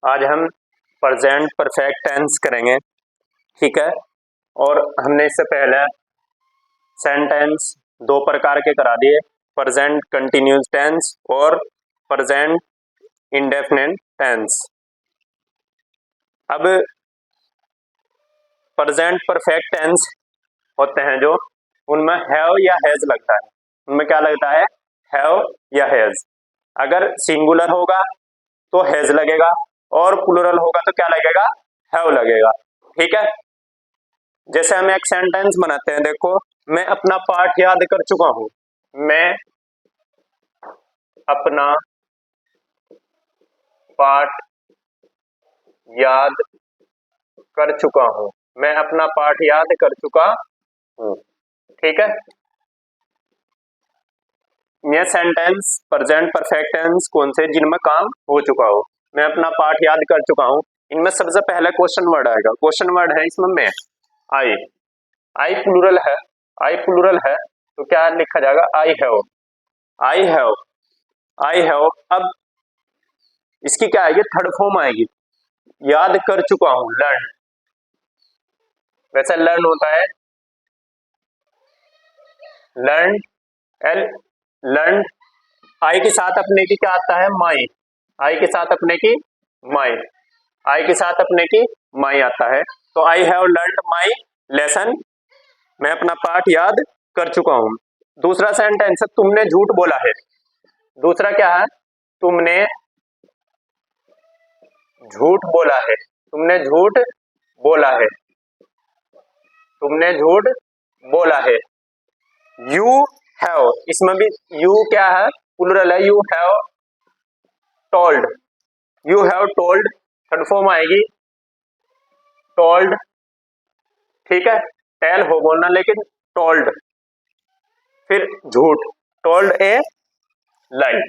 आज हम present perfect tense करेंगे, ठीक है। और हमने इससे पहले सेंटेंस दो प्रकार के करा दिए, प्रेजेंट कंटिन्यूस टेंस और प्रेजेंट इंडेफिनिट टेंस। अब प्रेजेंट परफेक्ट टेंस होते हैं जो, उनमें हैव या हैज लगता है। उनमें क्या लगता है? हैव या हैज। अगर सिंगुलर होगा तो हैज लगेगा और प्लूरल होगा तो क्या लगेगा? हैव लगेगा, ठीक है। जैसे हम एक सेंटेंस बनाते हैं, देखो, मैं अपना पाठ याद कर चुका हूं। मैं अपना पाठ याद कर चुका हूं। मैं अपना पाठ याद कर चुका हूं, ठीक है। ये सेंटेंस प्रेजेंट परफेक्ट टेंस कौन से? जिनमें काम हो चुका हो। मैं अपना पाठ याद कर चुका हूं, इनमें सबसे पहले क्वेश्चन वर्ड आएगा। क्वेश्चन वर्ड है इसमें मैं, आई प्लूरल है। आई प्लूरल है तो क्या लिखा जाएगा? I have. I have, I have. अब इसकी क्या आएगी? थर्ड फॉर्म आएगी, याद कर चुका हूं, लर्न। वैसे लर्न होता है लर्न, एल लर्न। आई के साथ अपने की क्या आता है? माई। आई के साथ अपने की माई। आई के साथ अपने की माई आता है। तो I have learned my lesson. मैं अपना पाठ याद कर चुका हूं। दूसरा सेंटेंस है, तुमने झूठ बोला है। दूसरा क्या है? तुमने झूठ बोला है। तुमने झूठ बोला है। तुमने झूठ बोला है। यू हैव, इसमें भी यू क्या है? प्लूरल है। You have told. You have told, third form आएगी टोल्ड, ठीक है। टेल हो बोलना, लेकिन टोल्ड। फिर झूठ, टोल्ड ए लाई।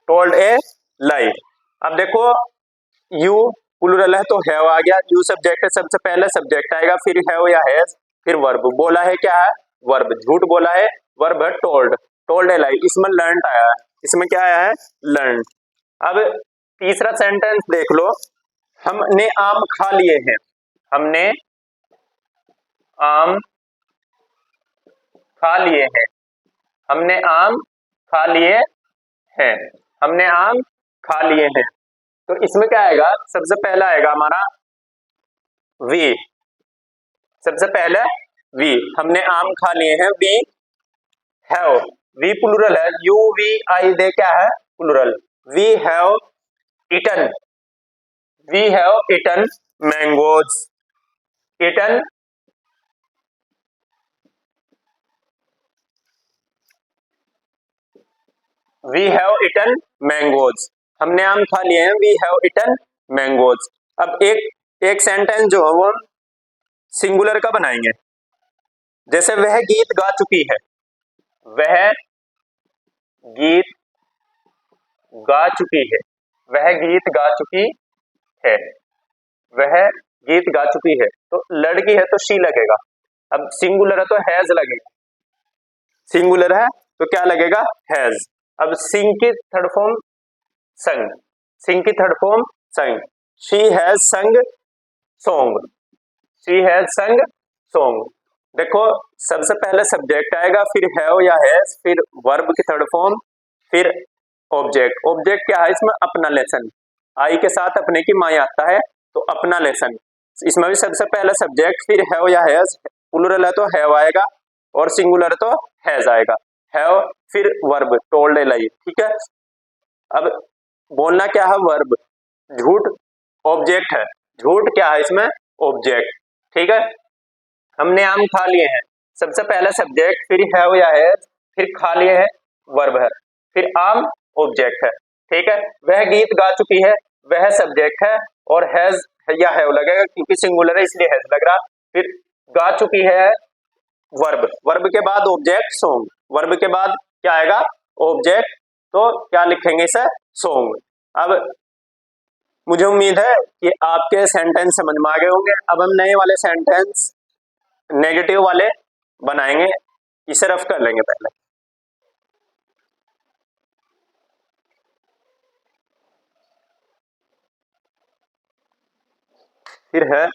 टोल्ड ए लाई। अब देखो, यू प्लूरल है तो हैव आ गया। यू सब्जेक्ट है, सबसे पहले सब्जेक्ट आएगा, फिर हैव या हैज, फिर वर्ब। बोला है क्या है? वर्ब। झूठ बोला है, वर्ब है टोल्ड। टोल्ड ए लाई, इसमें लर्न आया है। इसमें क्या आया है? लर्न। अब तीसरा सेंटेंस देख लो, हमने आम खा लिए हैं। हमने आम खा लिए हैं। हमने आम खा लिए हैं। हमने आम खा लिए हैं। तो इसमें क्या आएगा? सबसे पहला आएगा हमारा वी। सबसे पहले वी, हमने आम खा लिए हैं। वी हैव, वी प्लूरल है। यू वी आई दे क्या है? Plural. We have eaten. We have eaten mangoes. Eaten, we have eaten mangoes. हमने आम खा लिए हैं। We have eaten mangoes. अब एक सेंटेंस जो है वो सिंगुलर का बनाएंगे। जैसे वह गीत गा चुकी है। वह गीत गा चुकी है। वह गीत गा चुकी है। वह गीत गा चुकी है। तो लड़की है तो शी लगेगा। अब सिंगुलर है तो हैज लगेगा। सिंगुलर है तो क्या लगेगा? हैज। अब सिंग की थर्ड फॉर्म संग। सिंग की थर्ड फॉर्म संग। शी हैज संग सॉन्ग। शी हैज संग सॉन्ग। देखो, सबसे पहले सब्जेक्ट आएगा, फिर हैव या हैज, फिर वर्ब की थर्ड फॉर्म, फिर ऑब्जेक्ट। ऑब्जेक्ट क्या है इसमें? अपना लेसन। आई के साथ अपने की माई आता है तो अपना लेसन। इसमें भी सबसे पहले सब्जेक्ट, फिर हैव या हैज। प्लूरल है तो हैव आएगा और सिंगुलर तो हैज आएगा। हैव, फिर वर्ब टोल्ड ए लाई, ठीक है। अब बोलना क्या है? वर्ब। झूठ ऑब्जेक्ट है। झूठ क्या है इसमें? ऑब्जेक्ट, ठीक है। हमने आम खा लिए हैं, सबसे पहले सब्जेक्ट, फिर हैव या हैज, फिर खा लिए हैं वर्ब है, फिर आम ऑब्जेक्ट है, ठीक है। वह गीत गा चुकी है, वह सब्जेक्ट है और हैज या हैव लगेगा क्योंकि सिंगुलर है इसलिए हैज लग रहा। फिर गा चुकी है वर्ब। वर्ब के बाद ऑब्जेक्ट सॉन्ग। वर्ब के बाद क्या आएगा? ऑब्जेक्ट। तो क्या लिखेंगे इसे? सॉन्ग। अब मुझे उम्मीद है कि आपके सेंटेंस समझ में आ गए होंगे। अब हम नए वाले सेंटेंस नेगेटिव वाले बनाएंगे, इसे रफ कर लेंगे पहले। फिर है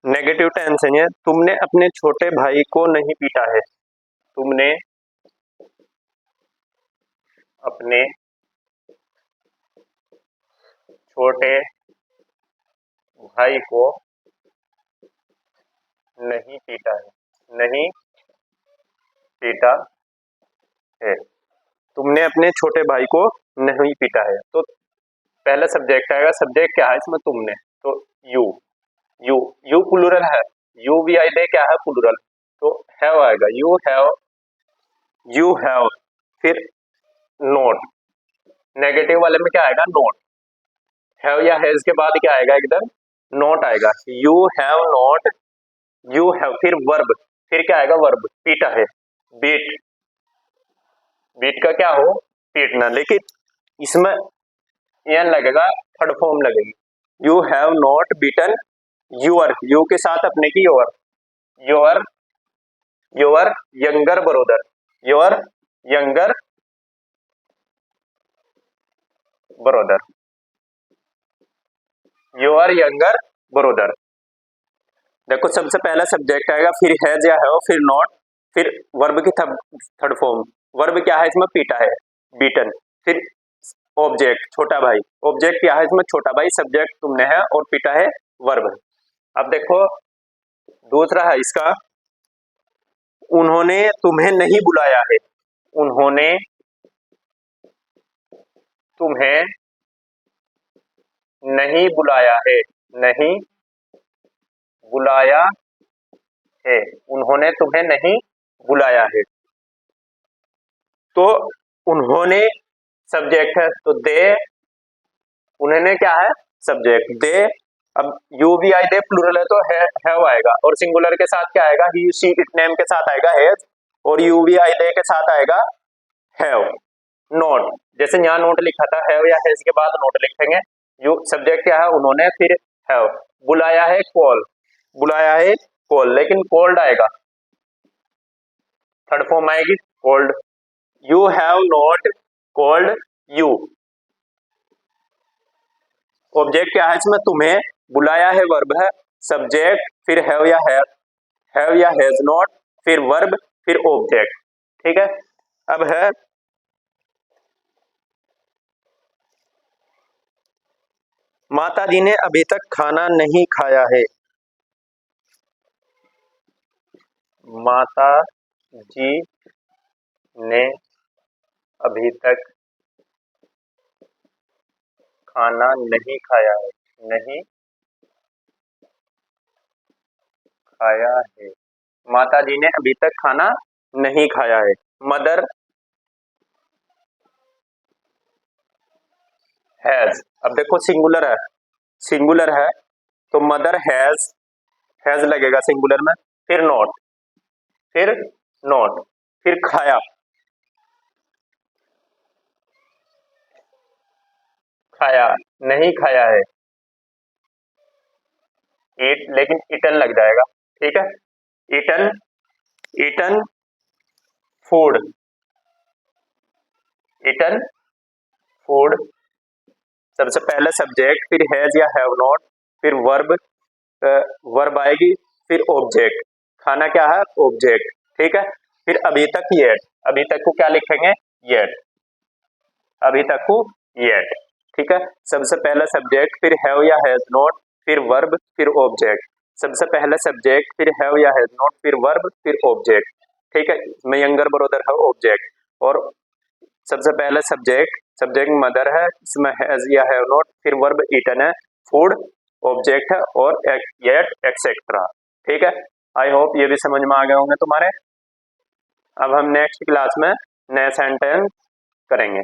नेगेटिव टेंस है, तुमने अपने छोटे भाई को नहीं पीटा है। तुमने अपने छोटे भाई को नहीं पीटा है, नहीं पीटा है। तुमने अपने छोटे भाई को नहीं पीटा है, तो पहला सब्जेक्ट आएगा। सब्जेक्ट क्या है इसमें? तुमने, तो यू। यू यू प्लूरल है, यू भी आई दे क्या है? प्लूरल, तो हैव आएगा। You have, you have. फिर नोट, नेगेटिव वाले में क्या आएगा? नोट। हैव या हैज के बाद क्या आएगा? एकदम नोट आएगा। You have note, you have. फिर वर्ब, फिर क्या आएगा? वर्ब, पीटा है, बीट। बीट का क्या हो? पीटना, लेकिन इसमें एन लगेगा, थर्ड फॉर्म लगेगी। You have not beaten your, you के साथ अपने की your, your, your younger brother, your younger brother, your younger brother. देखो सबसे पहला सब्जेक्ट आएगा, फिर हैज या है, फिर नॉट, फिर वर्ब की थर्ड फॉर्म। वर्ब क्या है इसमें? पीटा है, बीटन। फिर ऑब्जेक्ट, छोटा भाई। ऑब्जेक्ट क्या है इसमें? छोटा भाई। सब्जेक्ट तुमने है और पीटा है वर्ब है। अब देखो दूसरा है इसका, उन्होंने तुम्हें नहीं बुलाया है। उन्होंने तुम्हें नहीं बुलाया है, नहीं बुलाया है। उन्होंने तुम्हें नहीं बुलाया है, तो उन्होंने सब्जेक्ट है, तो दे, उन्होंने क्या है? सब्जेक्ट, दे। अब यू भी आई दे प्लूरल है, तो हैव आएगा, और सिंगुलर के साथ क्या आएगा? ही शी इट नेम के साथ आएगा हैज, और यू भी आई दे के साथ आएगा हैव। नोट, जैसे यहाँ नोट लिखा था, हैव या हैज के बाद नोट लिखेंगे। यू सब्जेक्ट क्या है? उन्होंने, फिर हैव। बुलाया है, कॉल, बुलाया है कॉल, लेकिन कोल्ड आएगा, थर्ड फॉर्म आएगी cold. You have not called you. Object क्या है इसमें? तुम्हें, बुलाया है वर्ब है, सब्जेक्ट, फिर हैव या हैज नॉट, फिर वर्ब, फिर ऑब्जेक्ट। ठीक है। अब है माता जी ने अभी तक खाना नहीं खाया है। माता जी ने अभी तक खाना नहीं खाया है, नहीं खाया है। माता जी ने अभी तक खाना नहीं खाया है। मदर हैज, अब देखो सिंगुलर है, सिंगुलर है, तो मदर हैज लगेगा सिंगुलर में, फिर नॉट, फिर नॉट, फिर खाया, खाया, नहीं खाया है, ईट, लेकिन ईटन लग जाएगा। ठीक है। Eaten, eaten food, eaten food. सबसे पहले सब्जेक्ट, फिर हैज या हैव नॉट, फिर वर्ब, वर्ब आएगी, फिर ऑब्जेक्ट। खाना क्या है? ऑब्जेक्ट। ठीक है। फिर अभी तक येट, अभी तक को क्या लिखेंगे? येट, अभी तक को येट। ठीक है। सबसे पहला सब्जेक्ट, फिर हैव या हैज नॉट, फिर वर्ब, फिर ऑब्जेक्ट। सबसे पहला सब्जेक्ट, फिर हैव या हैज नॉट, फिर वर्ब, फिर ऑब्जेक्ट। ठीक है। मैं यंगर ब्रदर है, ऑब्जेक्ट। और सबसे पहले सब्जेक्ट, सब्जेक्ट मदर है, इसमें हैज या हैव नॉट, फिर वर्ब ईटन है, फूड ऑब्जेक्ट है, और येट एक्सेट्रा। ठीक है। आई होप ये भी समझ में आ गए होंगे तुम्हारे। अब हम नेक्स्ट क्लास में नए सेंटेंस करेंगे।